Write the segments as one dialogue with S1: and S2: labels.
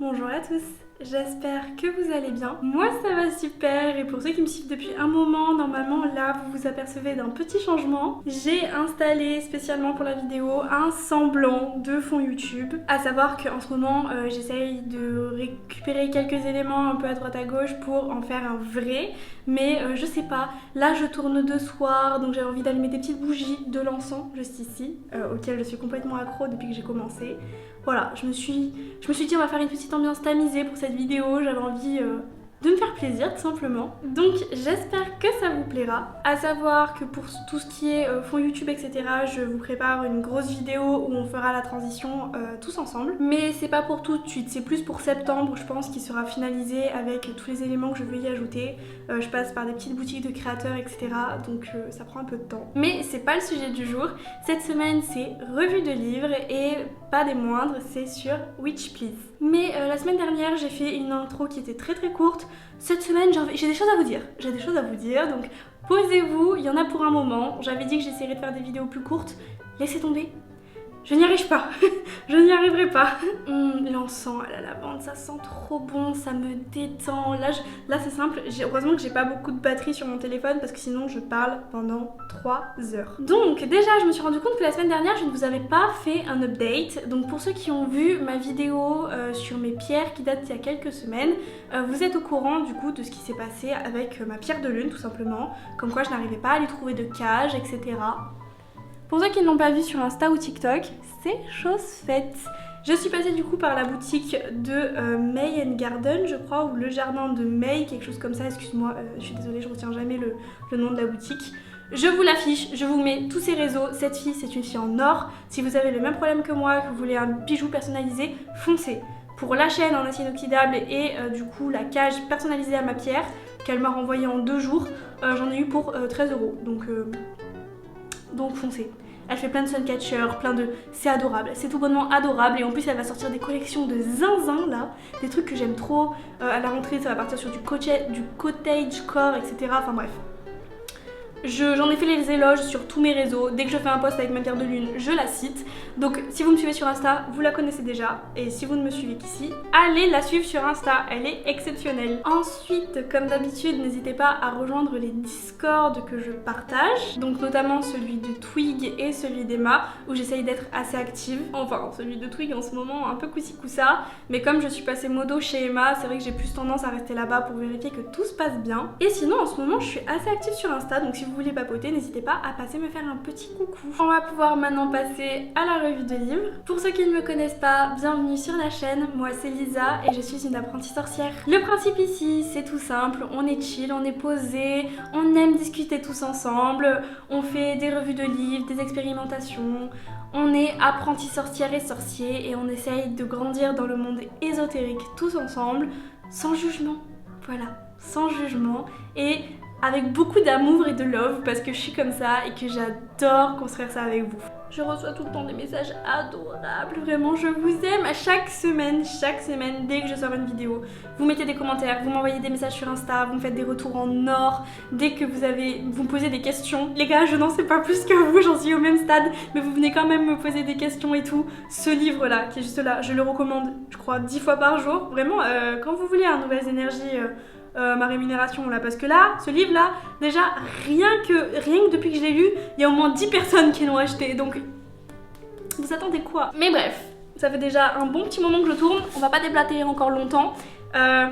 S1: Bonjour à tous, j'espère que vous allez bien. Moi ça va super et pour ceux qui me suivent depuis un moment, normalement là vous vous apercevez d'un petit changement. J'ai installé spécialement pour la vidéo un semblant de fond YouTube. À savoir qu'en ce moment j'essaye de récupérer quelques éléments un peu à droite à gauche pour en faire un vrai. Mais je sais pas, là je tourne de soir donc j'avais envie d'allumer des petites bougies de l'encens juste ici, auquel je suis complètement accro depuis que j'ai commencé. Voilà, je me suis dit on va faire une petite ambiance tamisée pour cette vidéo, j'avais envie de me faire plaisir tout simplement. Donc j'espère que ça vous plaira. À savoir que pour tout ce qui est fond YouTube etc, je vous prépare une grosse vidéo où on fera la transition tous ensemble. Mais c'est pas pour tout de suite, c'est plus pour septembre je pense qui sera finalisé avec tous les éléments que je veux y ajouter. Je passe par des petites boutiques de créateurs etc, donc ça prend un peu de temps. Mais c'est pas le sujet du jour. Cette semaine c'est revue de livres et pas des moindres, c'est sur Witch Please. Mais la semaine dernière j'ai fait une intro qui était très courte. Cette semaine j'ai des choses à vous dire. J'ai des choses à vous dire donc posez-vous, il y en a pour un moment. J'avais dit que j'essaierais de faire des vidéos plus courtes. Laissez tomber. Je n'y arrive pas, je n'y arriverai pas. L'encens à la lavande, ça sent trop bon, ça me détend. Là c'est simple, heureusement que j'ai pas beaucoup de batterie sur mon téléphone parce que sinon je parle pendant 3 heures. Donc déjà je me suis rendu compte que la semaine dernière je ne vous avais pas fait un update. Donc pour ceux qui ont vu ma vidéo sur mes pierres qui date d'il y a quelques semaines, vous êtes au courant du coup de ce qui s'est passé avec ma pierre de lune tout simplement. Comme quoi je n'arrivais pas à lui trouver de cage, etc. Pour ceux qui ne l'ont pas vu sur Insta ou TikTok, c'est chose faite. Je suis passée du coup par la boutique de May & Garden, je crois, ou le jardin de May, quelque chose comme ça, excuse-moi, je suis désolée, je retiens jamais le nom de la boutique. Je vous l'affiche, je vous mets tous ses réseaux, cette fille c'est une fille en or. Si vous avez le même problème que moi, que vous voulez un bijou personnalisé, foncez. Pour la chaîne en acier inoxydable et du coup la cage personnalisée à ma pierre, qu'elle m'a renvoyée en 2 jours, j'en ai eu pour 13 €, donc foncez. Elle fait plein de suncatchers, plein de... C'est adorable, c'est tout bonnement adorable et en plus elle va sortir des collections de zinzin là, des trucs que j'aime trop. À la rentrée ça va partir sur du cottagecore etc. Enfin bref. J'en ai fait les éloges sur tous mes réseaux. Dès que je fais un post avec ma pierre de lune, je la cite. Donc si vous me suivez sur Insta, vous la connaissez déjà. Et si vous ne me suivez qu'ici, allez la suivre sur Insta, elle est exceptionnelle. Ensuite, comme d'habitude, n'hésitez pas à rejoindre les Discord que je partage. Donc notamment celui de Twig et celui d'Emma, où j'essaye d'être assez active. Enfin, celui de Twig en ce moment, un peu coussi coussa. Mais comme je suis passée modo chez Emma, c'est vrai que j'ai plus tendance à rester là-bas pour vérifier que tout se passe bien. Et sinon, en ce moment, je suis assez active sur Insta, donc si vous voulez papoter, n'hésitez pas à passer me faire un petit coucou. On va pouvoir maintenant passer à la revue de livres. Pour ceux qui ne me connaissent pas, bienvenue sur la chaîne, moi c'est Lisa et je suis une apprentie sorcière. Le principe ici, c'est tout simple, on est chill, on est posé, on aime discuter tous ensemble, on fait des revues de livres, des expérimentations, on est apprentis sorcières et sorciers et on essaye de grandir dans le monde ésotérique tous ensemble, sans jugement, voilà, sans jugement et avec beaucoup d'amour et de love parce que je suis comme ça et que j'adore construire ça avec vous. Je reçois tout le temps des messages adorables, vraiment je vous aime à chaque semaine, dès que je sors une vidéo. Vous mettez des commentaires, vous m'envoyez des messages sur Insta, vous me faites des retours en or, dès que vous me posez des questions. Les gars, je n'en sais pas plus que vous, j'en suis au même stade, mais vous venez quand même me poser des questions et tout. Ce livre là, qui est juste là, je le recommande, je crois 10 fois par jour. Vraiment, quand vous voulez nouvelles énergies, ma rémunération là, parce que là, ce livre là, déjà rien que depuis que je l'ai lu, il y a au moins 10 personnes qui l'ont acheté, donc vous attendez quoi? Mais bref, ça fait déjà un bon petit moment que je tourne, on va pas déblatérer encore longtemps. Je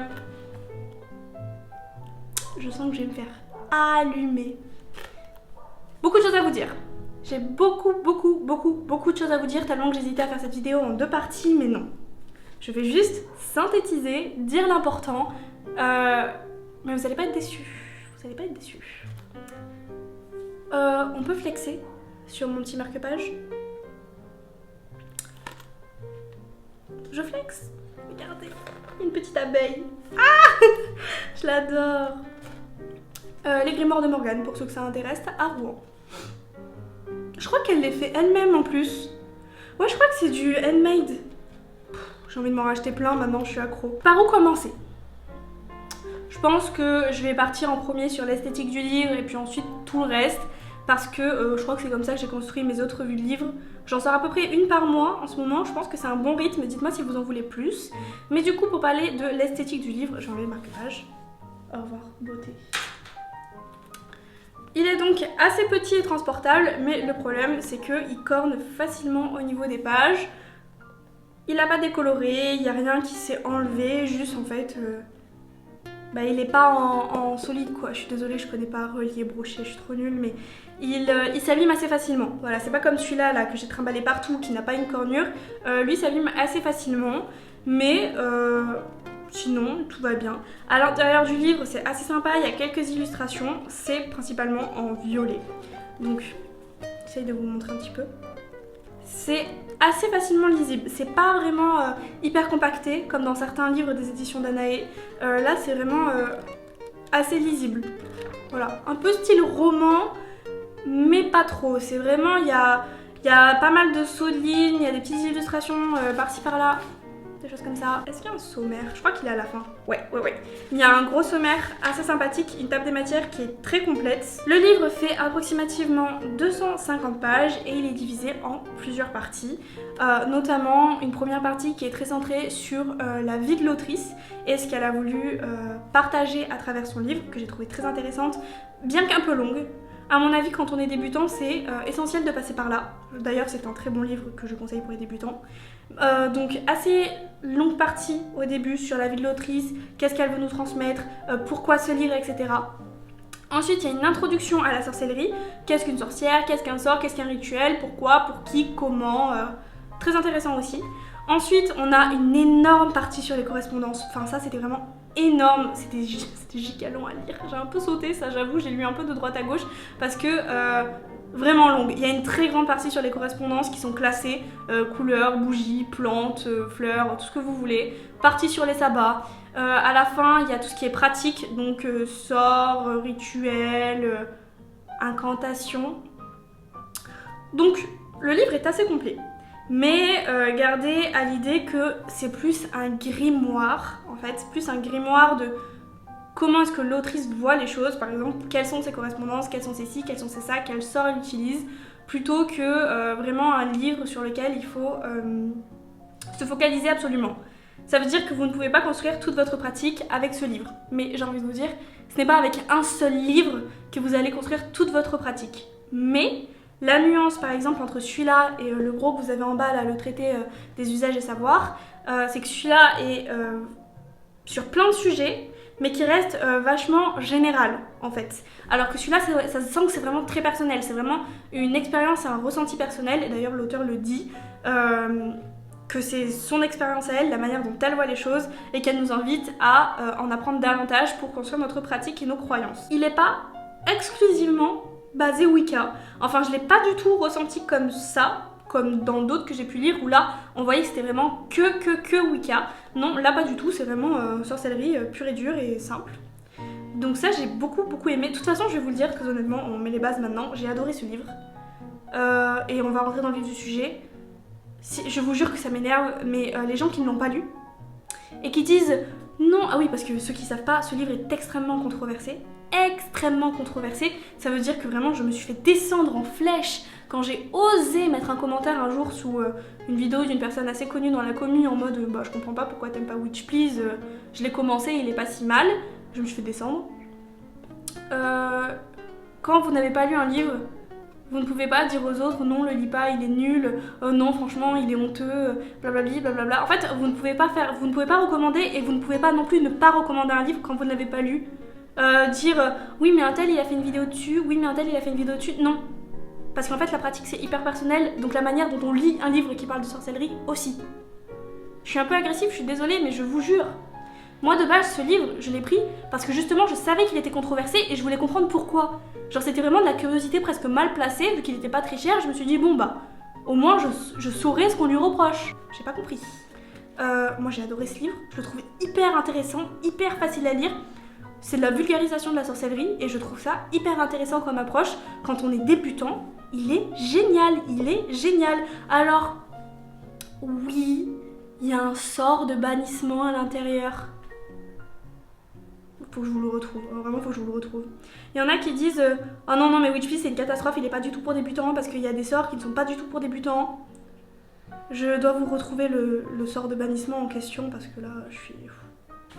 S1: sens que je vais me faire allumer. Beaucoup de choses à vous dire. J'ai beaucoup de choses à vous dire, tellement que j'hésitais à faire cette vidéo en 2 parties, mais non. Je vais juste synthétiser, dire l'important. Mais vous allez pas être déçus. Vous allez pas être déçus. On peut flexer sur mon petit marque-page. Je flex. Regardez, une petite abeille. Ah je l'adore. Les grimoires de Morgane, pour ceux que ça intéresse, à Rouen. Je crois qu'elle les fait elle-même en plus. Ouais, je crois que c'est du handmade. J'ai envie de m'en racheter plein, maintenant je suis accro. Par où commencer? Je pense que je vais partir en premier sur l'esthétique du livre et puis ensuite tout le reste. parce que je crois que c'est comme ça que j'ai construit mes autres revues de livres. J'en sors à peu près une par mois en ce moment, je pense que c'est un bon rythme, dites-moi si vous en voulez plus. Mais du coup, pour parler de l'esthétique du livre, je vais enlever le marque-page. Au revoir, beauté. Il est donc assez petit et transportable, mais le problème c'est qu'il corne facilement au niveau des pages. Il n'a pas décoloré, il n'y a rien qui s'est enlevé, juste en fait, il n'est pas en solide quoi. Je suis désolée, je connais pas relier, brocher, je suis trop nulle, mais il s'abîme assez facilement. Voilà, c'est pas comme celui-là là, que j'ai trimballé partout, qui n'a pas une cornure. Lui s'abîme assez facilement, mais sinon tout va bien. À l'intérieur du livre, c'est assez sympa, il y a quelques illustrations, c'est principalement en violet. Donc, j'essaye de vous montrer un petit peu. C'est assez facilement lisible, c'est pas vraiment hyper compacté comme dans certains livres des éditions Danae. Là c'est vraiment assez lisible. Voilà, un peu style roman, mais pas trop. C'est vraiment, il y a pas mal de sauts de ligne, il y a des petites illustrations par-ci par-là. Des choses comme ça. Est-ce qu'il y a un sommaire? Je crois qu'il est à la fin. Ouais. Il y a un gros sommaire assez sympathique, une table des matières qui est très complète. Le livre fait approximativement 250 pages et il est divisé en plusieurs parties. Notamment une première partie qui est très centrée sur la vie de l'autrice et ce qu'elle a voulu partager à travers son livre, que j'ai trouvé très intéressante, bien qu'un peu longue. À mon avis, quand on est débutant, c'est essentiel de passer par là. D'ailleurs, c'est un très bon livre que je conseille pour les débutants. Donc assez longue partie au début sur la vie de l'autrice, qu'est-ce qu'elle veut nous transmettre, pourquoi ce livre, etc. Ensuite, il y a une introduction à la sorcellerie. Qu'est-ce qu'une sorcière, qu'est-ce qu'un sort, qu'est-ce qu'un rituel, pourquoi, pour qui, comment. Très intéressant aussi. Ensuite, on a une énorme partie sur les correspondances. Enfin, ça, c'était vraiment énorme. C'était giga long à lire. J'ai un peu sauté, ça, j'avoue. J'ai lu un peu de droite à gauche parce que vraiment longue. Il y a une très grande partie sur les correspondances qui sont classées couleurs, bougies, plantes, fleurs, tout ce que vous voulez. Partie sur les sabbats. À la fin, il y a tout ce qui est pratique, donc sorts, rituels, incantations. Donc, le livre est assez complet. Mais gardez à l'idée que c'est plus un grimoire, en fait, plus un grimoire de comment est-ce que l'autrice voit les choses, par exemple, quelles sont ses correspondances, quelles sont ses ci, quelles sont ses ça, quels sorts elle utilise, plutôt que vraiment un livre sur lequel il faut se focaliser absolument. Ça veut dire que vous ne pouvez pas construire toute votre pratique avec ce livre. Mais j'ai envie de vous dire, ce n'est pas avec un seul livre que vous allez construire toute votre pratique. Mais la nuance, par exemple, entre celui-là et le gros que vous avez en bas, là, le traité des usages et savoirs, c'est que celui-là est sur plein de sujets, mais qui reste vachement général, en fait. Alors que celui-là, ça se sent que c'est vraiment très personnel. C'est vraiment une expérience et un ressenti personnel. Et d'ailleurs, l'auteur le dit, que c'est son expérience à elle, la manière dont elle voit les choses, et qu'elle nous invite à en apprendre davantage pour construire notre pratique et nos croyances. Il n'est pas exclusivement basé Wicca. Enfin, je l'ai pas du tout ressenti comme ça, comme dans d'autres que j'ai pu lire, où là, on voyait que c'était vraiment que Wicca. Non, là pas du tout, c'est vraiment sorcellerie pure et dure et simple. Donc ça, j'ai beaucoup aimé. De toute façon, je vais vous le dire très honnêtement, on met les bases maintenant, j'ai adoré ce livre. Et on va rentrer dans le vif du sujet. Je vous jure que ça m'énerve, mais les gens qui ne l'ont pas lu, et qui disent non, ah oui, parce que ceux qui savent pas, ce livre est extrêmement controversé, ça veut dire que vraiment je me suis fait descendre en flèche quand j'ai osé mettre un commentaire un jour sous une vidéo d'une personne assez connue dans la commu en mode bah je comprends pas pourquoi t'aimes pas Witch Please, je l'ai commencé, il est pas si mal, je me suis fait descendre. Quand vous n'avez pas lu un livre, vous ne pouvez pas dire aux autres non, le lis pas, il est nul, non franchement il est honteux, blablabli, blablabla. En fait, vous ne pouvez pas recommander et vous ne pouvez pas non plus ne pas recommander un livre quand vous ne l'avez pas lu. Dire oui mais un tel il a fait une vidéo dessus, oui mais un tel il a fait une vidéo dessus, non. Parce qu'en fait la pratique c'est hyper personnel, donc la manière dont on lit un livre qui parle de sorcellerie aussi. Je suis un peu agressive, je suis désolée, mais je vous jure. Moi de base ce livre je l'ai pris parce que justement je savais qu'il était controversé et je voulais comprendre pourquoi. Genre c'était vraiment de la curiosité presque mal placée, vu qu'il était pas très cher, je me suis dit bon bah au moins je saurais ce qu'on lui reproche. J'ai pas compris. Moi j'ai adoré ce livre, je le trouvais hyper intéressant, hyper facile à lire. C'est de la vulgarisation de la sorcellerie et je trouve ça hyper intéressant comme approche. Quand on est débutant, il est génial. Alors, oui, il y a un sort de bannissement à l'intérieur. Vous faut que je vous le retrouve. Vraiment, faut que je vous le retrouve. Il y en a qui disent oh non, non, mais Witchfish c'est une catastrophe, il est pas du tout pour débutants parce qu'il y a des sorts qui ne sont pas du tout pour débutants. Je dois vous retrouver le sort de bannissement en question parce que là, je suis...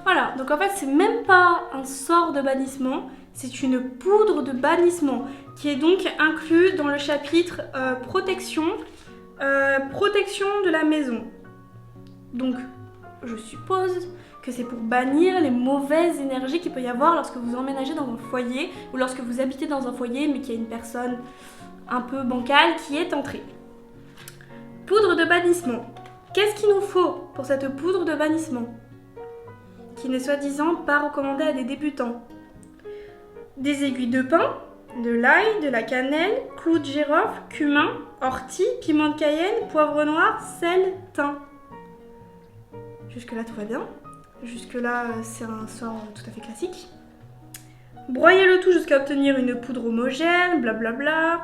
S1: Voilà, donc en fait, c'est même pas un sort de bannissement, c'est une poudre de bannissement qui est donc inclus dans le chapitre protection de la maison. Donc, je suppose que c'est pour bannir les mauvaises énergies qu'il peut y avoir lorsque vous emménagez dans un foyer ou lorsque vous habitez dans un foyer mais qu'il y a une personne un peu bancale qui est entrée. Poudre de bannissement. Qu'est-ce qu'il nous faut pour cette poudre de bannissement qui n'est soi-disant pas recommandée à des débutants? Des aiguilles de pin, de l'ail, de la cannelle, clou de girofle, cumin, ortie, piment de Cayenne, poivre noir, sel, thym. Jusque-là, tout va bien. Jusque-là, c'est un sort tout à fait classique. Broyez le tout jusqu'à obtenir une poudre homogène, blablabla.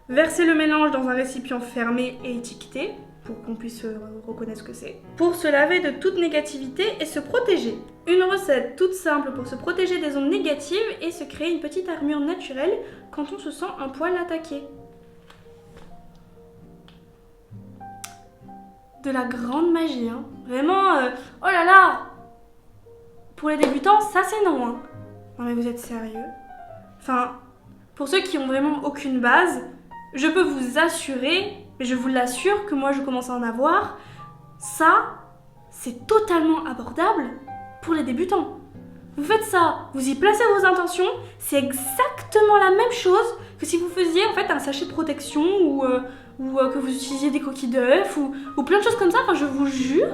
S1: Versez le mélange dans un récipient fermé et étiqueté, pour qu'on puisse reconnaître ce que c'est. Pour se laver de toute négativité et se protéger. Une recette toute simple pour se protéger des ondes négatives et se créer une petite armure naturelle quand on se sent un poil attaqué. De la grande magie, hein. Vraiment, oh là là! Pour les débutants, ça c'est non, hein. Non mais vous êtes sérieux? Enfin, pour ceux qui ont vraiment aucune base, je peux vous assurer, mais je vous l'assure que moi je commence à en avoir, ça, c'est totalement abordable pour les débutants. Vous faites ça, vous y placez vos intentions, c'est exactement la même chose que si vous faisiez en fait un sachet de protection ou que vous utilisiez des coquilles d'œufs ou plein de choses comme ça. Enfin, je vous jure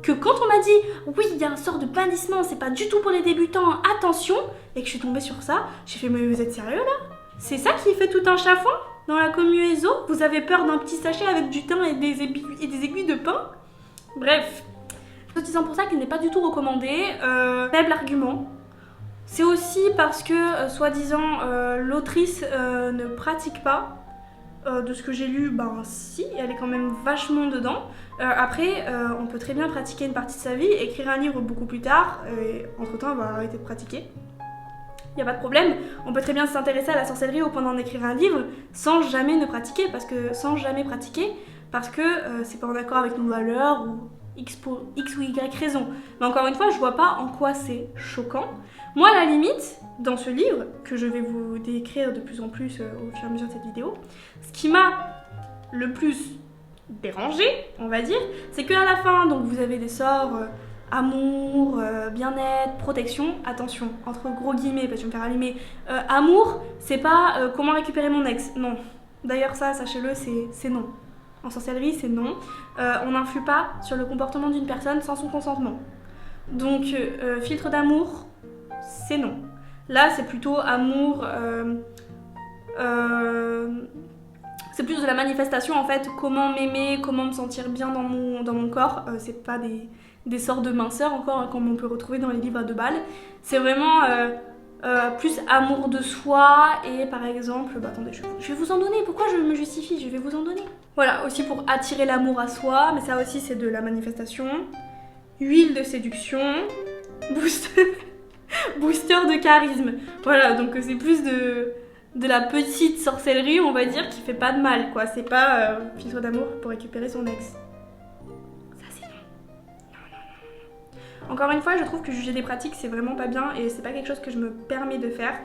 S1: que quand on m'a dit oui, il y a un sort de bannissement, c'est pas du tout pour les débutants, attention, et que je suis tombée sur ça, j'ai fait mais vous êtes sérieux là? C'est ça qui fait tout un chafouin dans la commu ESO? Vous avez peur d'un petit sachet avec du thym et des aiguilles de pin? Bref, je disant pour ça qu'il n'est pas du tout recommandé. Faible argument. C'est aussi parce que, soi-disant, l'autrice ne pratique pas. De ce que j'ai lu, ben si, elle est quand même vachement dedans. Après, on peut très bien pratiquer une partie de sa vie, écrire un livre beaucoup plus tard, et entre-temps, elle va arrêter de pratiquer. Il n'y a pas de problème, on peut très bien s'intéresser à la sorcellerie au point d'en écrire un livre sans jamais ne pratiquer, parce que c'est pas en accord avec nos valeurs ou X ou Y raison. Mais encore une fois, je vois pas en quoi c'est choquant. Moi, à la limite, dans ce livre, que je vais vous décrire de plus en plus au fur et à mesure de cette vidéo, ce qui m'a le plus dérangé, on va dire, c'est qu'à la fin, donc vous avez des sorts amour, bien-être, protection. Attention, entre gros guillemets, parce que je vais me faire allumer. Amour, c'est pas comment récupérer mon ex, non. D'ailleurs ça, sachez-le, c'est non. En sorcellerie, c'est non. On n'influe pas sur le comportement d'une personne sans son consentement. Donc, filtre d'amour, c'est non. Là, c'est plutôt amour... c'est plus de la manifestation, en fait. Comment m'aimer, comment me sentir bien dans mon corps. C'est pas des sorts de minceur, encore, hein, comme on peut retrouver dans les livres de bal. C'est vraiment... plus amour de soi et par exemple, attendez, je vais vous en donner, pourquoi je me justifie, je vais vous en donner. Voilà, aussi pour attirer l'amour à soi, mais ça aussi c'est de la manifestation. Huile de séduction, booster de charisme. Voilà, donc c'est plus de la petite sorcellerie, on va dire, qui fait pas de mal, quoi. C'est pas filtre d'amour pour récupérer son ex. Encore une fois, je trouve que juger des pratiques, c'est vraiment pas bien et c'est pas quelque chose que je me permets de faire.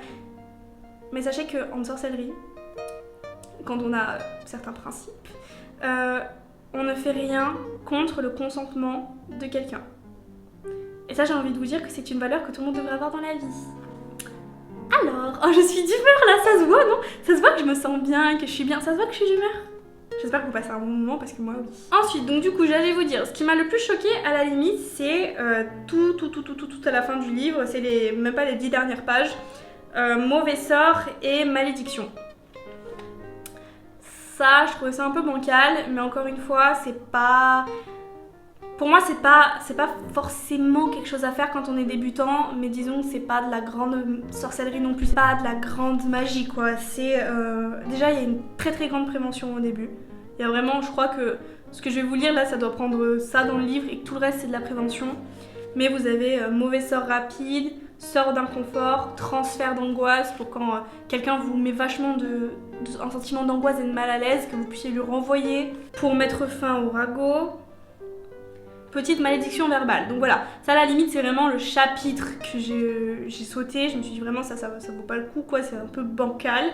S1: Mais sachez qu'en sorcellerie, quand on a certains principes, on ne fait rien contre le consentement de quelqu'un. Et ça, j'ai envie de vous dire que c'est une valeur que tout le monde devrait avoir dans la vie. Alors, oh, je suis d'humeur là, ça se voit, non? Ça se voit que je me sens bien, que je suis bien, ça se voit que je suis d'humeur. J'espère que vous passez un bon moment parce que moi oui. Ensuite, donc du coup, j'allais vous dire, ce qui m'a le plus choqué à la limite, c'est tout à la fin du livre, c'est même pas les 10 dernières pages, mauvais sort et malédiction. Ça, je trouvais ça un peu bancal, mais encore une fois, c'est pas... Pour moi, c'est pas forcément quelque chose à faire quand on est débutant, mais disons que c'est pas de la grande sorcellerie non plus, c'est pas de la grande magie, quoi. C'est déjà, il y a une très très grande prévention au début. Il y a vraiment, je crois que ce que je vais vous lire là, ça doit prendre ça dans le livre et que tout le reste c'est de la prévention. Mais vous avez mauvais sort rapide, sort d'un confort, transfert d'angoisse pour quand quelqu'un vous met vachement un sentiment d'angoisse et de mal à l'aise, que vous puissiez lui renvoyer pour mettre fin au ragot. Petite malédiction verbale. Donc voilà, ça à la limite c'est vraiment le chapitre que j'ai sauté. Je me suis dit vraiment ça vaut pas le coup quoi, c'est un peu bancal.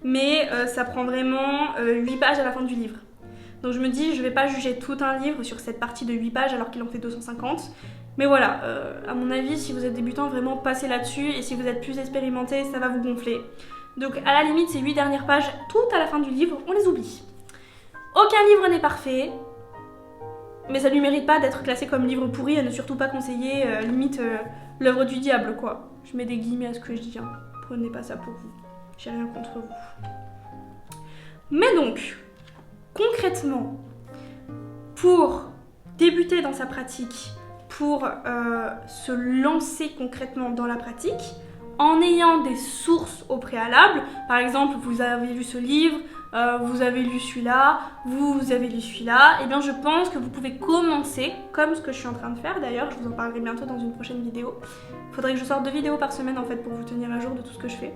S1: Mais ça prend vraiment 8 pages à la fin du livre. Donc je me dis je vais pas juger tout un livre sur cette partie de 8 pages alors qu'il en fait 250. Mais voilà, à mon avis si vous êtes débutant vraiment passez là-dessus. Et si vous êtes plus expérimenté ça va vous gonfler. Donc à la limite ces 8 dernières pages, tout à la fin du livre, on les oublie. Aucun livre n'est parfait. Mais ça lui mérite pas d'être classé comme livre pourri, à ne surtout pas conseiller limite l'œuvre du diable quoi. Je mets des guillemets à ce que je dis, hein. Prenez pas ça pour vous, j'ai rien contre vous. Mais donc, concrètement, pour débuter dans sa pratique, pour se lancer concrètement dans la pratique, en ayant des sources au préalable, par exemple vous avez lu ce livre, vous avez lu celui-là, vous avez lu celui-là, et bien je pense que vous pouvez commencer, comme ce que je suis en train de faire d'ailleurs, je vous en parlerai bientôt dans une prochaine vidéo. Il faudrait que je sorte 2 vidéos par semaine en fait pour vous tenir à jour de tout ce que je fais.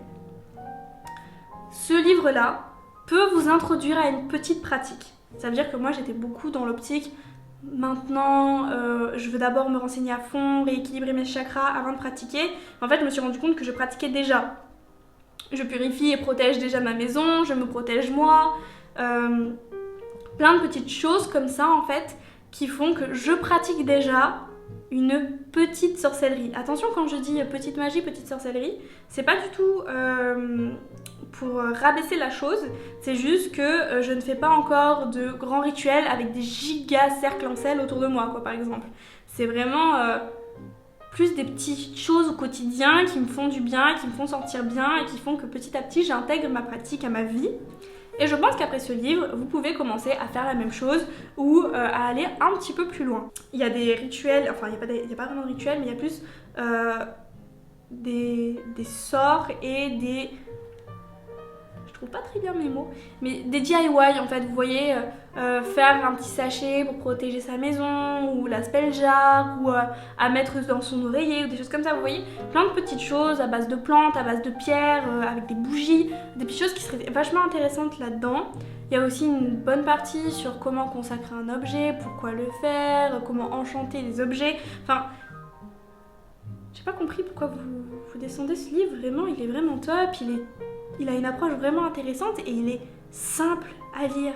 S1: Ce livre-là peut vous introduire à une petite pratique. Ça veut dire que moi j'étais beaucoup dans l'optique, maintenant je veux d'abord me renseigner à fond, rééquilibrer mes chakras avant de pratiquer. En fait je me suis rendu compte que je pratiquais déjà. Je purifie et protège déjà ma maison, je me protège moi. Plein de petites choses comme ça en fait qui font que je pratique déjà une petite sorcellerie. Attention quand je dis petite magie, petite sorcellerie, c'est pas du tout pour rabaisser la chose, c'est juste que je ne fais pas encore de grands rituels avec des giga cercles en sel autour de moi quoi par exemple. C'est vraiment plus des petites choses au quotidien qui me font du bien, qui me font sentir bien et qui font que petit à petit j'intègre ma pratique à ma vie. Et je pense qu'après ce livre, vous pouvez commencer à faire la même chose ou à aller un petit peu plus loin. Il y a des rituels, enfin il n'y a pas vraiment de rituels, mais il y a plus des sorts et des... Je trouve pas très bien mes mots, mais des DIY en fait, vous voyez, faire un petit sachet pour protéger sa maison, ou la spell jar, ou à mettre dans son oreiller, ou des choses comme ça, vous voyez, plein de petites choses à base de plantes, à base de pierres, avec des bougies, des petites choses qui seraient vachement intéressantes là-dedans. Il y a aussi une bonne partie sur comment consacrer un objet, pourquoi le faire, comment enchanter les objets, enfin... J'ai pas compris pourquoi vous descendez ce livre, vraiment, il est vraiment top, il a une approche vraiment intéressante et il est simple à lire.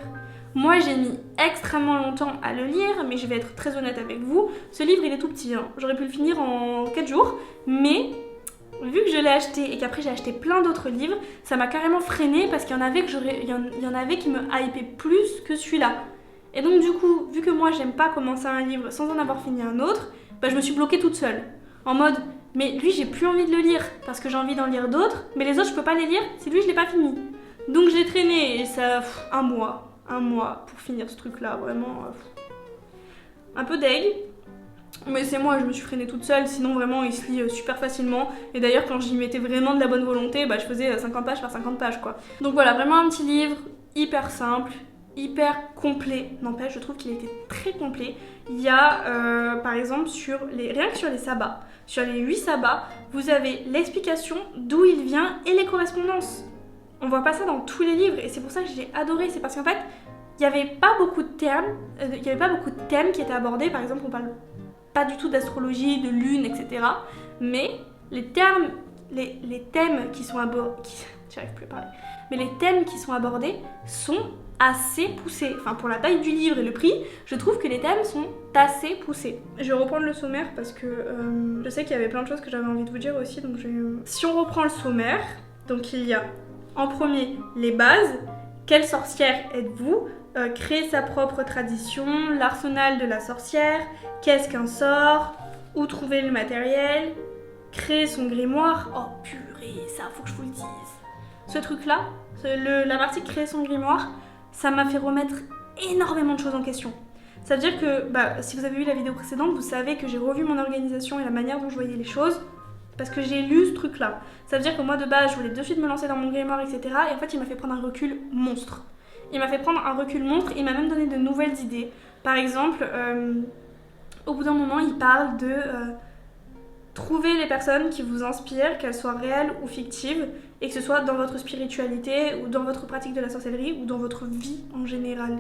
S1: Moi j'ai mis extrêmement longtemps à le lire, mais je vais être très honnête avec vous, ce livre il est tout petit, hein. J'aurais pu le finir en 4 jours, mais vu que je l'ai acheté et qu'après j'ai acheté plein d'autres livres, ça m'a carrément freinée parce qu'il y en avait qui me hypaient plus que celui-là. Et donc du coup, vu que moi j'aime pas commencer un livre sans en avoir fini un autre, bah, je me suis bloquée toute seule. En mode, mais lui j'ai plus envie de le lire parce que j'ai envie d'en lire d'autres, mais les autres je peux pas les lire si lui je l'ai pas fini. Donc j'ai traîné et ça, un mois pour finir ce truc là, vraiment un peu deg. Mais c'est moi, je me suis freinée toute seule, sinon vraiment il se lit super facilement. Et d'ailleurs quand j'y mettais vraiment de la bonne volonté, bah je faisais 50 pages par 50 pages quoi. Donc voilà, vraiment un petit livre hyper simple, hyper complet. N'empêche, je trouve qu'il était très complet. Il y a par exemple rien que sur les sabbats, sur les 8 sabbats, vous avez l'explication d'où il vient et les correspondances. On voit pas ça dans tous les livres et c'est pour ça que j'ai adoré. C'est parce qu'en fait, il n'y avait pas beaucoup de thèmes qui étaient abordés. Par exemple, on parle pas du tout d'astrologie, de lune, etc. Mais les thèmes qui sont abordés... J'arrive plus à parler. Mais les thèmes qui sont abordés sont assez poussés. Enfin, pour la taille du livre et le prix, je trouve que les thèmes sont assez poussés. Je vais reprendre le sommaire parce que je sais qu'il y avait plein de choses que j'avais envie de vous dire aussi. Donc si on reprend le sommaire, donc il y a en premier les bases. Quelle sorcière êtes-vous ? Créer sa propre tradition, l'arsenal de la sorcière, qu'est-ce qu'un sort, où trouver le matériel, créer son grimoire. Oh purée, ça faut que je vous le dise. Ce truc-là, la partie créer son grimoire, ça m'a fait remettre énormément de choses en question. Ça veut dire que, si vous avez vu la vidéo précédente, vous savez que j'ai revu mon organisation et la manière dont je voyais les choses, parce que j'ai lu ce truc-là. Ça veut dire que moi, de base, je voulais de suite me lancer dans mon grimoire, etc. Et en fait, il m'a fait prendre un recul monstre. Il m'a même donné de nouvelles idées. Par exemple, au bout d'un moment, il parle de trouvez les personnes qui vous inspirent, qu'elles soient réelles ou fictives, et que ce soit dans votre spiritualité, ou dans votre pratique de la sorcellerie, ou dans votre vie en général.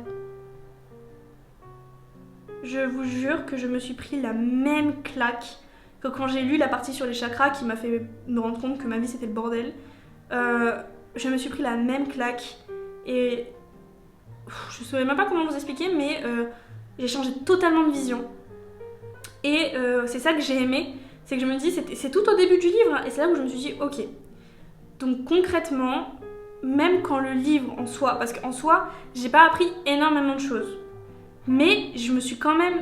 S1: Je vous jure que je me suis pris la même claque que quand j'ai lu la partie sur les chakras qui m'a fait me rendre compte que ma vie c'était le bordel. Je me suis pris la même claque et je ne saurais même pas comment vous expliquer, mais j'ai changé totalement de vision. Et c'est ça que j'ai aimé, c'est que je me dis, c'est tout au début du livre, hein, et c'est là où je me suis dit, ok. Donc concrètement, même quand le livre en soi, parce qu'en soi, j'ai pas appris énormément de choses, mais je me suis quand même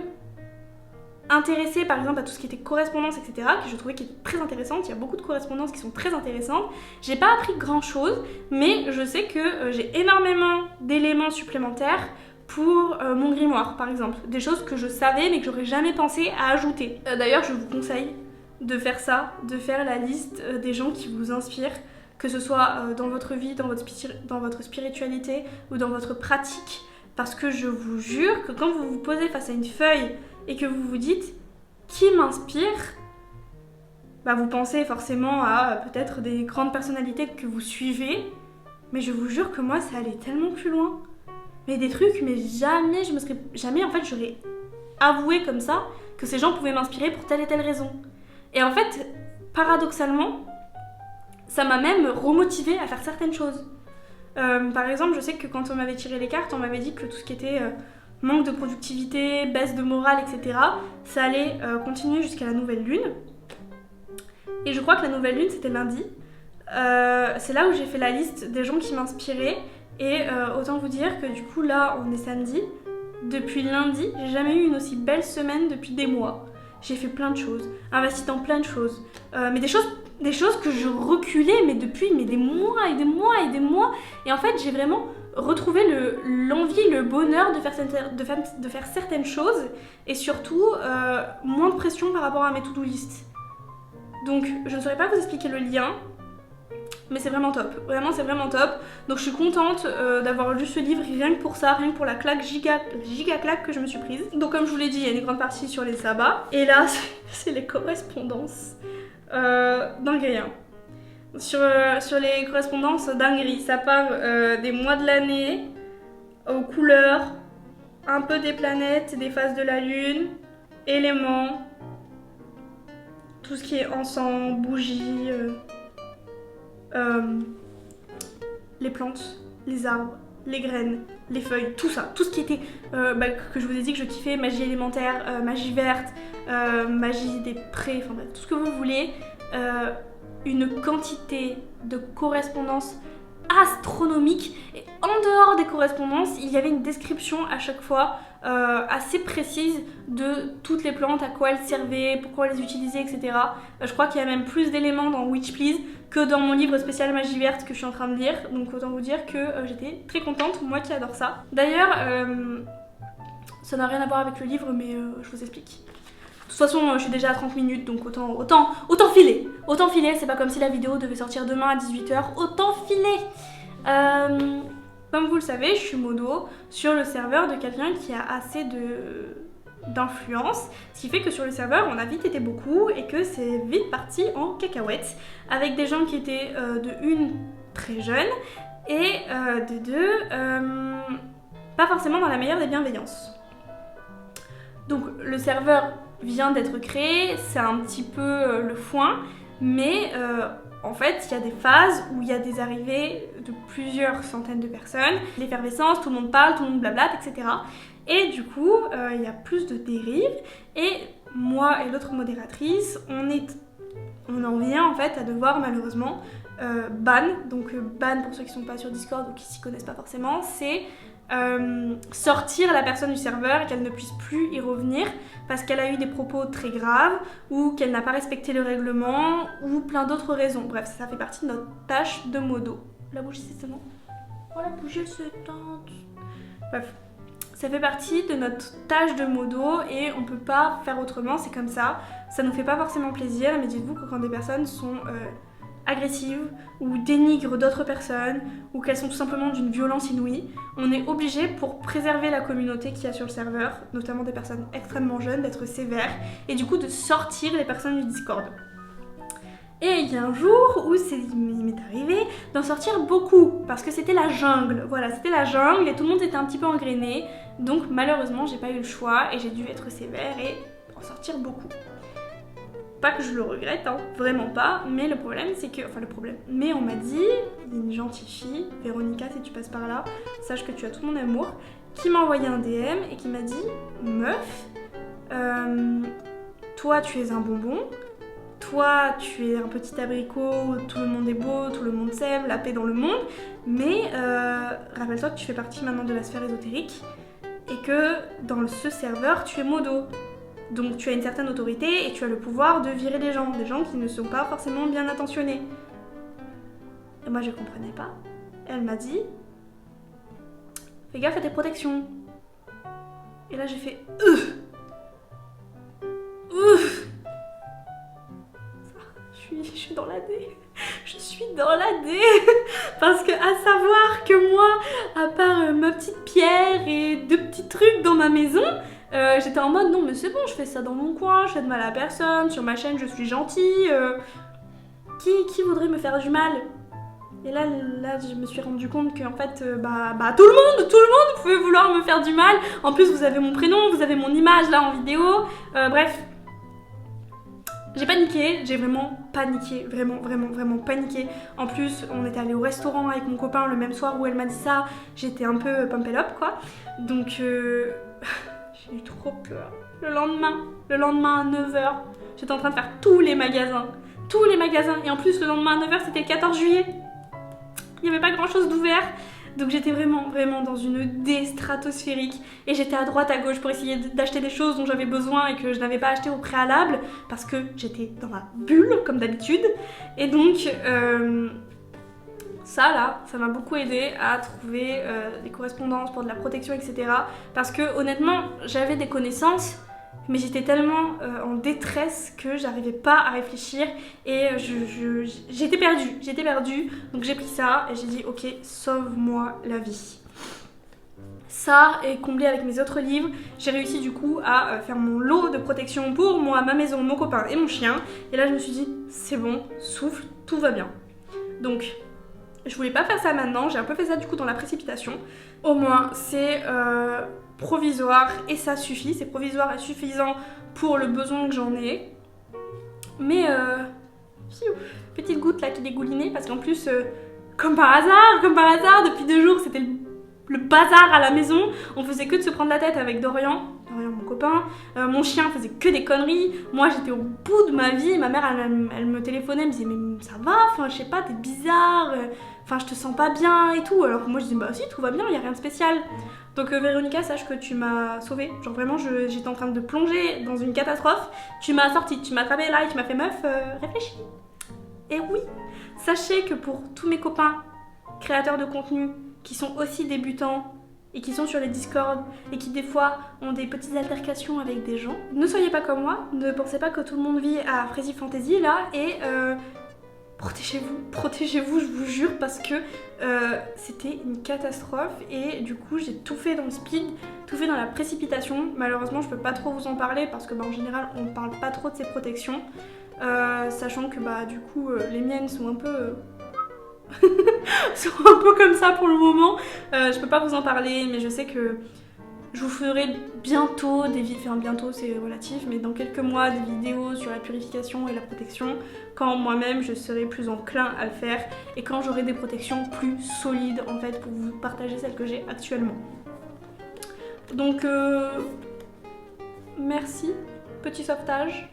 S1: intéressée par exemple à tout ce qui était correspondance, etc., que je trouvais qui était très intéressante. Il y a beaucoup de correspondances qui sont très intéressantes. J'ai pas appris grand chose, mais je sais que j'ai énormément d'éléments supplémentaires pour mon grimoire par exemple. Des choses que je savais mais que j'aurais jamais pensé à ajouter. D'ailleurs, je vous conseille de faire ça, de faire la liste des gens qui vous inspirent, que ce soit dans votre vie, dans votre spiritualité ou dans votre pratique. Parce que je vous jure que quand vous vous posez face à une feuille et que vous vous dites « qui m'inspire ?», bah vous pensez forcément à peut-être des grandes personnalités que vous suivez, mais je vous jure que moi ça allait tellement plus loin. Mais des trucs, mais jamais en fait j'aurais avoué comme ça que ces gens pouvaient m'inspirer pour telle et telle raison. Et en fait, paradoxalement, ça m'a même remotivée à faire certaines choses. Par exemple, je sais que quand on m'avait tiré les cartes, on m'avait dit que tout ce qui était manque de productivité, baisse de morale, etc., ça allait continuer jusqu'à la nouvelle lune. Et je crois que la nouvelle lune, c'était lundi. C'est là où j'ai fait la liste des gens qui m'inspiraient. Et autant vous dire que du coup, là, on est samedi. Depuis lundi, j'ai jamais eu une aussi belle semaine depuis des mois. J'ai fait plein de choses, investi dans plein de choses. Mais des choses que je reculais mais depuis des mois et des mois et des mois. Et en fait, j'ai vraiment retrouvé l'envie, le bonheur de faire certaines choses et surtout moins de pression par rapport à mes to-do list. Donc, je ne saurais pas vous expliquer le lien, mais c'est vraiment top. Vraiment, c'est vraiment top. Donc, je suis contente d'avoir lu ce livre rien que pour ça, rien que pour la claque giga claque que je me suis prise. Donc, comme je vous l'ai dit, il y a une grande partie sur les sabbats. Et là, c'est les correspondances. Dinguerie, hein. Sur les correspondances, dinguerie. Ça part des mois de l'année, aux couleurs, un peu des planètes, des phases de la lune, éléments, tout ce qui est encens, bougies, les plantes, les arbres, les graines, les feuilles, tout ça, tout ce qui était que je vous ai dit que je kiffais, magie élémentaire, magie verte, magie des prés, enfin bref, tout ce que vous voulez, une quantité de correspondances astronomique. Et en dehors des correspondances, il y avait une description à chaque fois assez précise de toutes les plantes, à quoi elles servaient, pourquoi les utiliser, etc. Je crois qu'il y a même plus d'éléments dans Witch Please que dans mon livre spécial magie verte que je suis en train de lire. Donc autant vous dire que j'étais très contente, moi qui adore ça. D'ailleurs, ça n'a rien à voir avec le livre, mais je vous explique. De toute façon, je suis déjà à 30 minutes, donc autant filer. Autant filer, c'est pas comme si la vidéo devait sortir demain à 18h. Autant filer. Comme vous le savez, je suis modo sur le serveur de quelqu'un qui a assez d'influence, ce qui fait que sur le serveur, on a vite été beaucoup et que c'est vite parti en cacahuète, avec des gens qui étaient de une très jeunes et de deux pas forcément dans la meilleure des bienveillances. Donc le serveur vient d'être créé, c'est un petit peu le foin, mais en fait il y a des phases où il y a des arrivées de plusieurs centaines de personnes, l'effervescence, tout le monde parle, tout le monde blablate, etc. Et du coup il y a plus de dérives et moi et l'autre modératrice, on en vient en fait à devoir malheureusement ban. Donc ban, pour ceux qui ne sont pas sur Discord ou qui s'y connaissent pas forcément, c'est sortir la personne du serveur et qu'elle ne puisse plus y revenir parce qu'elle a eu des propos très graves ou qu'elle n'a pas respecté le règlement ou plein d'autres raisons. Bref, ça fait partie de notre tâche de modo. La bougie s'éteint. Oh, la bougie elle s'éteint. Bref, ça fait partie de notre tâche de modo et on peut pas faire autrement, c'est comme ça. Ça nous fait pas forcément plaisir, mais dites-vous que quand des personnes sont agressives ou dénigrent d'autres personnes ou qu'elles sont tout simplement d'une violence inouïe, on est obligé pour préserver la communauté qu'il y a sur le serveur, notamment des personnes extrêmement jeunes, d'être sévère et du coup de sortir les personnes du Discord. Et il y a un jour où il m'est arrivé d'en sortir beaucoup, parce que c'était la jungle. Voilà, c'était la jungle et tout le monde était un petit peu engrainé. Donc malheureusement, j'ai pas eu le choix et j'ai dû être sévère et en sortir beaucoup. Pas que je le regrette, hein, vraiment pas, mais le problème c'est que... Enfin le problème... Mais on m'a dit, une gentille fille, Véronica si tu passes par là, sache que tu as tout mon amour, qui m'a envoyé un DM et qui m'a dit « Meuf, toi tu es un bonbon, toi tu es un petit abricot, tout le monde est beau, tout le monde s'aime, la paix dans le monde, mais rappelle-toi que tu fais partie maintenant de la sphère ésotérique et que dans ce serveur tu es modo. Donc tu as une certaine autorité et tu as le pouvoir de virer des gens qui ne sont pas forcément bien intentionnés. » Et moi je comprenais pas. Elle m'a dit « Fais gaffe à tes protections. » Et là j'ai fait Je suis dans la D. Je suis dans la D. Parce que à savoir que moi, à part ma petite pierre et 2 petits trucs dans ma maison, j'étais en mode non mais c'est bon, je fais ça dans mon coin, je fais de mal à personne, sur ma chaîne je suis gentille, qui voudrait me faire du mal? Et là je me suis rendu compte que en fait tout le monde pouvait vouloir me faire du mal. En plus vous avez mon prénom, vous avez mon image là en vidéo, bref. J'ai paniqué, j'ai vraiment paniqué, vraiment paniqué. En plus, on était allé au restaurant avec mon copain le même soir où elle m'a dit ça. J'étais un peu pump it up quoi. Donc j'ai eu trop peur. Le lendemain à 9h, j'étais en train de faire tous les magasins. Et en plus, le lendemain à 9h, c'était le 14 juillet. Il n'y avait pas grand chose d'ouvert. Donc j'étais vraiment dans une dé stratosphérique et j'étais à droite à gauche pour essayer d'acheter des choses dont j'avais besoin et que je n'avais pas acheté au préalable parce que j'étais dans ma bulle comme d'habitude. Et donc ça m'a beaucoup aidé à trouver des correspondances pour de la protection, etc. Parce que honnêtement j'avais des connaissances mais j'étais tellement en détresse que j'arrivais pas à réfléchir et j'étais perdue. Donc j'ai pris ça et j'ai dit ok, sauve-moi la vie. Ça est comblé avec mes autres livres. J'ai réussi du coup à faire mon lot de protection pour moi, ma maison, mon copain et mon chien. Et là je me suis dit c'est bon, souffle, tout va bien. Donc je voulais pas faire ça maintenant, j'ai un peu fait ça du coup dans la précipitation. Au moins c'est provisoire et ça suffit, c'est provisoire et suffisant pour le besoin que j'en ai. Mais petite goutte là qui dégoulinait parce qu'en plus comme par hasard, depuis 2 jours c'était le bazar à la maison. On faisait que de se prendre la tête avec Dorian mon copain, mon chien faisait que des conneries, moi j'étais au bout de ma vie, ma mère elle me téléphonait, elle me disait mais ça va, enfin je sais pas, t'es bizarre, enfin je te sens pas bien et tout, alors que moi je disais bah si tout va bien, y a rien de spécial. Donc Véronica, sache que tu m'as sauvée, genre vraiment j'étais en train de plonger dans une catastrophe, tu m'as sorti, tu m'as attrapé là et tu m'as fait meuf, réfléchis. Et oui, sachez que pour tous mes copains créateurs de contenu qui sont aussi débutants et qui sont sur les Discord et qui des fois ont des petites altercations avec des gens, ne soyez pas comme moi, ne pensez pas que tout le monde vit à Frézy Fantasy là et protégez-vous, je vous jure, parce que c'était une catastrophe et du coup j'ai tout fait dans le speed, tout fait dans la précipitation. Malheureusement je peux pas trop vous en parler parce que en général on parle pas trop de ces protections, sachant que du coup les miennes sont un peu sont un peu comme ça pour le moment. Je peux pas vous en parler mais je sais que je vous ferai bientôt des vidéos, enfin bientôt c'est relatif, mais dans quelques mois des vidéos sur la purification et la protection quand moi-même je serai plus enclin à le faire et quand j'aurai des protections plus solides en fait pour vous partager celles que j'ai actuellement. Donc merci, petit sauvetage.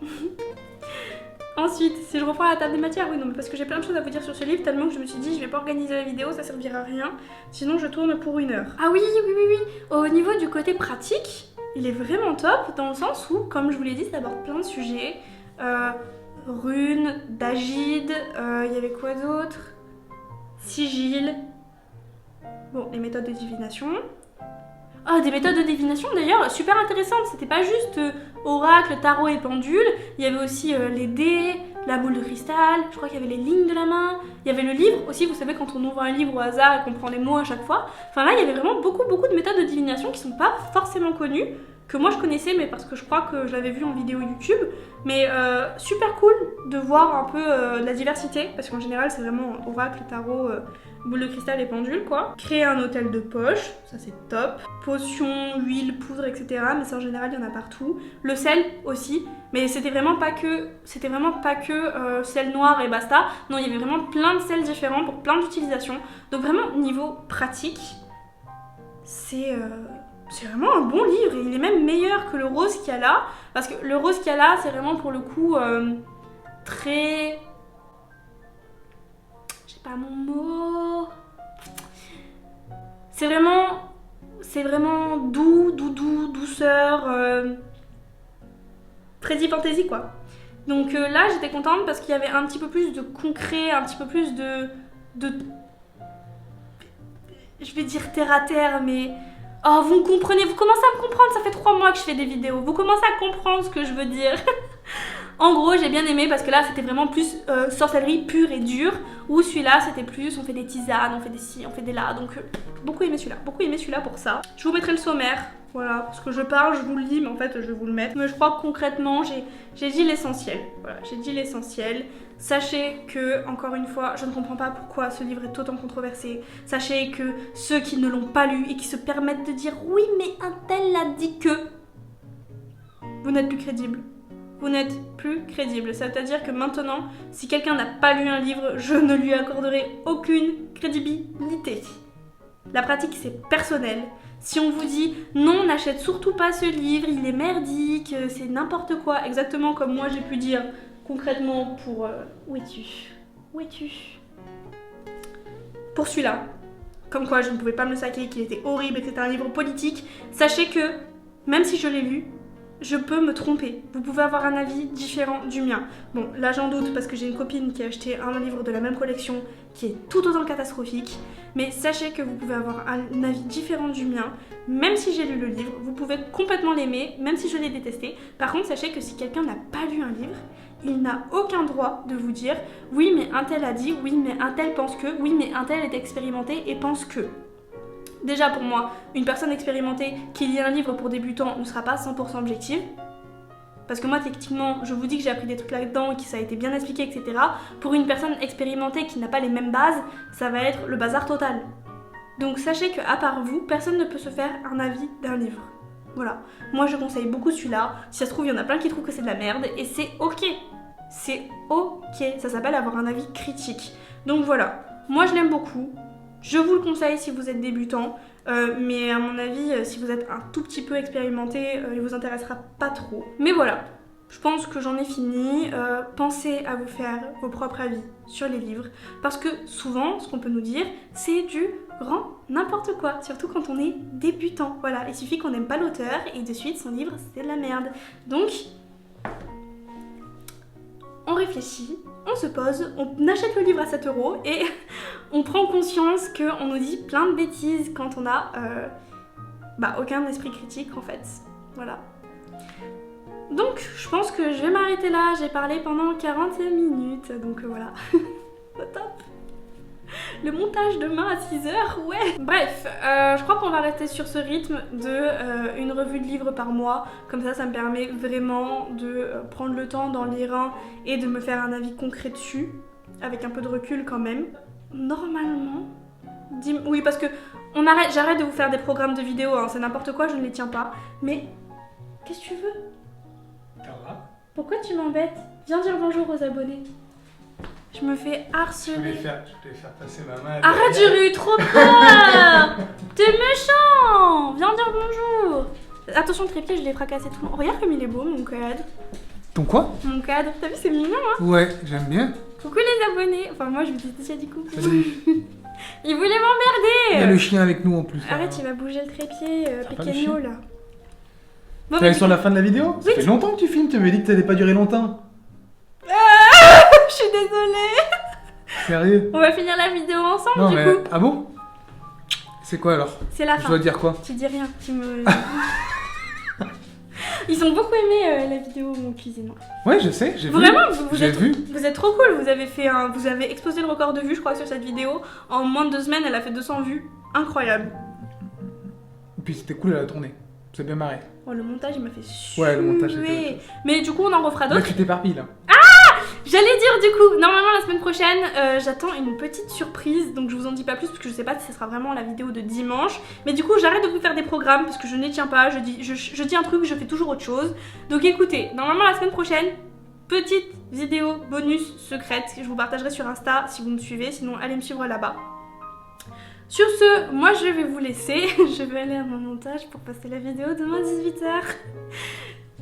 S1: Ensuite, si je reprends la table des matières, oui non mais parce que j'ai plein de choses à vous dire sur ce livre tellement que je me suis dit je vais pas organiser la vidéo, ça servira à rien, sinon je tourne pour 1 heure. Ah oui, au niveau du côté pratique, il est vraiment top dans le sens où, comme je vous l'ai dit, ça aborde plein de sujets, runes, d'agide, il y avait quoi d'autre? Sigil, bon les méthodes de divination. Ah, des méthodes de divination d'ailleurs super intéressantes, c'était pas juste oracle, tarot et pendule, il y avait aussi les dés, la boule de cristal, je crois qu'il y avait les lignes de la main, il y avait le livre aussi, vous savez quand on ouvre un livre au hasard et qu'on prend les mots à chaque fois, enfin là il y avait vraiment beaucoup de méthodes de divination qui sont pas forcément connues, que moi je connaissais, mais parce que je crois que je l'avais vu en vidéo YouTube. Mais super cool de voir un peu la diversité, parce qu'en général c'est vraiment oracle, tarot, boule de cristal et pendule quoi. Créer un hôtel de poche, ça c'est top. Potions, huile, poudre, etc. Mais ça en général il y en a partout. Le sel aussi, mais c'était vraiment pas que sel noir et basta. Non, il y avait vraiment plein de sels différents pour plein d'utilisations. Donc vraiment niveau pratique, c'est vraiment un bon livre. Et il est même meilleur que le rose qu'il y a là, parce que le rose qu'il y a là c'est vraiment pour le coup très... j'ai pas mon mot... c'est vraiment douceur, Freddy Fantasy quoi. Donc là j'étais contente parce qu'il y avait un petit peu plus de concret, un petit peu plus de je vais dire terre à terre, mais oh vous me comprenez, vous commencez à me comprendre, ça fait 3 mois que je fais des vidéos, vous commencez à comprendre ce que je veux dire. En gros j'ai bien aimé parce que là c'était vraiment plus sorcellerie pure et dure, ou celui-là c'était plus on fait des tisanes, on fait des ci, on fait des là, donc beaucoup aimé celui-là pour ça. Je vous mettrai le sommaire, voilà, parce que je parle, je vous le lis, mais en fait je vais vous le mettre. Mais je crois que concrètement j'ai dit l'essentiel, voilà, j'ai dit l'essentiel. Sachez que, encore une fois, je ne comprends pas pourquoi ce livre est autant controversé. Sachez que ceux qui ne l'ont pas lu et qui se permettent de dire oui mais un tel a dit que, vous n'êtes plus crédible. Vous n'êtes plus crédible. C'est-à-dire que maintenant, si quelqu'un n'a pas lu un livre, je ne lui accorderai aucune crédibilité. La pratique, c'est personnel. Si on vous dit non, n'achète surtout pas ce livre, il est merdique, c'est n'importe quoi, exactement comme moi j'ai pu dire concrètement pour... où es-tu Pour celui-là. Comme quoi je ne pouvais pas me le saquer, qu'il était horrible et que c'était un livre politique. Sachez que, même si je l'ai lu, je peux me tromper. Vous pouvez avoir un avis différent du mien. Bon, là j'en doute parce que j'ai une copine qui a acheté un livre de la même collection qui est tout autant catastrophique. Mais sachez que vous pouvez avoir un avis différent du mien. Même si j'ai lu le livre, vous pouvez complètement l'aimer, même si je l'ai détesté. Par contre, sachez que si quelqu'un n'a pas lu un livre, il n'a aucun droit de vous dire « oui mais un tel a dit, oui mais un tel pense que, oui mais un tel est expérimenté et pense que ». Déjà pour moi, une personne expérimentée qui lit un livre pour débutants ne sera pas 100% objective. Parce que moi, techniquement, je vous dis que j'ai appris des trucs là-dedans et que ça a été bien expliqué, etc. Pour une personne expérimentée qui n'a pas les mêmes bases, ça va être le bazar total. Donc sachez qu'à part vous, personne ne peut se faire un avis d'un livre. Voilà. Moi, je conseille beaucoup celui-là. Si ça se trouve, il y en a plein qui trouvent que c'est de la merde. Et c'est ok. C'est ok. Ça s'appelle avoir un avis critique. Donc voilà. Moi, je l'aime beaucoup. Je vous le conseille si vous êtes débutant, mais à mon avis, si vous êtes un tout petit peu expérimenté, il vous intéressera pas trop. Mais voilà, je pense que j'en ai fini. Pensez à vous faire vos propres avis sur les livres, parce que souvent, ce qu'on peut nous dire, c'est du grand n'importe quoi, surtout quand on est débutant. Voilà, il suffit qu'on n'aime pas l'auteur et de suite, son livre, c'est de la merde. Donc, on réfléchit, on se pose, on achète le livre à 7 € et on prend conscience qu'on nous dit plein de bêtises quand on a aucun esprit critique en fait. Voilà. Donc je pense que je vais m'arrêter là, j'ai parlé pendant 45 minutes, donc voilà. Au top. Le montage demain à 6 h, ouais. Bref, je crois qu'on va rester sur ce rythme de une revue de livres par mois. Comme ça me permet vraiment de prendre le temps d'en lire un et de me faire un avis concret dessus, avec un peu de recul quand même. Normalement, oui parce que j'arrête de vous faire des programmes de vidéos, hein, c'est n'importe quoi, je ne les tiens pas. Mais qu'est-ce que tu veux?
S2: Ça va?
S1: Pourquoi tu m'embêtes? Viens dire bonjour aux abonnés. Je me fais harceler.
S2: Je vais faire passer ma main.
S1: Arrête, j'ai eu trop peur. T'es méchant. Viens dire bonjour. Attention, le trépied, je l'ai fracassé tout le monde. Regarde comme il est beau, mon cadre.
S2: Ton quoi?
S1: Mon cadre. T'as vu, c'est mignon, hein?
S2: Ouais, j'aime bien.
S1: Coucou les abonnés. Enfin, moi, je vous ai déjà dit coucou.
S2: Salut.
S1: Il voulait m'emmerder.
S2: Il y a le chien avec nous en plus.
S1: Arrête, il va bouger le trépied,
S2: pas le
S1: Pequeno,
S2: chien
S1: là.
S2: Bon, t'es sur la fin de la vidéo? Ça fait longtemps que tu filmes, tu m'avais dit que ça allait pas durer longtemps.
S1: Je suis désolée.
S2: Sérieux?
S1: On va finir la vidéo ensemble,
S2: Non,
S1: du
S2: mais...
S1: coup.
S2: Ah bon? C'est quoi alors?
S1: C'est la fin.
S2: Je dois dire quoi?
S1: Tu dis rien, tu me... Ils ont beaucoup aimé la vidéo mon cuisine.
S2: Ouais, je sais, j'ai vu.
S1: Vraiment,
S2: J'ai vu.
S1: Vous êtes trop cool, vous avez explosé le record de vues, je crois, sur cette vidéo. En moins de 2 semaines, elle a fait 200 vues. Incroyable.
S2: Et puis c'était cool à la tournée. C'est bien marré.
S1: Oh, le montage, il m'a fait suer.
S2: Ouais, le montage, c'était autre chose.
S1: Mais du coup, on en refera
S2: Là,
S1: d'autres.
S2: tu t'éparpilles, là.
S1: J'allais dire du coup, normalement la semaine prochaine, j'attends une petite surprise, donc je vous en dis pas plus parce que je sais pas si ce sera vraiment la vidéo de dimanche. Mais du coup, j'arrête de vous faire des programmes parce que je n'y tiens pas, je dis un truc, je fais toujours autre chose. Donc écoutez, normalement la semaine prochaine, petite vidéo bonus secrète que je vous partagerai sur Insta si vous me suivez, sinon allez me suivre là-bas. Sur ce, moi je vais vous laisser, je vais aller à mon montage pour passer la vidéo demain 18h.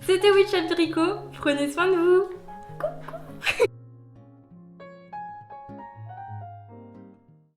S1: C'était Witch Abirico, prenez soin de vous.